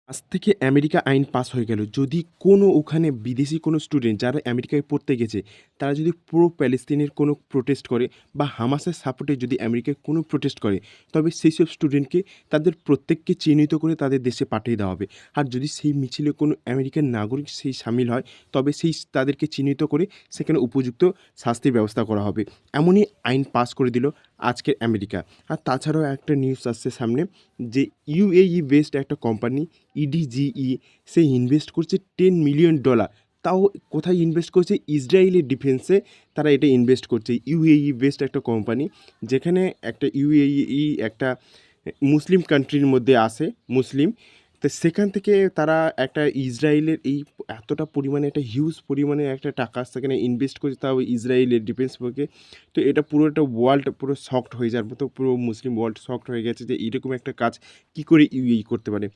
আজ থেকে আমেরিকা আইন পাস হয়ে গেল। যদি কোনো ওখানে বিদেশি কোনো স্টুডেন্ট যারা আমেরিকায় পড়তে গেছে, তারা যদি প্রো প্যালেস্তিনের কোনো প্রোটেস্ট করে বা হামাসের সাপোর্টে যদি আমেরিকায় কোনো প্রোটেস্ট করে, তবে সেইসব স্টুডেন্টকে তাদের প্রত্যেককে চিহ্নিত করে তাদের দেশে পাঠিয়ে দেওয়া হবে। আর যদি সেই মিছিলে কোনো আমেরিকান নাগরিক সেই শামিল হয়, তবে তাদেরকে চিহ্নিত করে সেখানে উপযুক্ত শাস্তির ব্যবস্থা করা হবে। এমনই আইন পাস করে দিল আজকের আমেরিকা। আর তাছাড়াও একটা নিউজ আসছে সামনে যে ইউএই বেসড একটা কোম্পানি ইডিজিই সে ইনভেস্ট করছে $10 মিলিয়ন। তাও কোথায় ইনভেস্ট করছে? ইসরায়েলের ডিফেন্সে তারা এটা ইনভেস্ট করছে। ইউএই বেসড একটা কোম্পানি, যেখানে একটা ইউএই একটা মুসলিম কান্ট্রির মধ্যে আসে, মুসলিম। তো সেখান থেকে তারা একটা ইসরায়েলের এই এতটা পরিমাণে একটা হিউজ পরিমাণে একটা টাকা সেখানে ইনভেস্ট করছে, তাও ইসরায়েলের ডিফেন্স পক্ষে। তো এটা পুরো একটা ওয়ার্ল্ড পুরো শকড হয়ে যাওয়ার মতো, পুরো মুসলিম ওয়ার্ল্ড শকড হয়ে গেছে যে এরকম একটা কাজ কী করে ইউএই করতে পারে।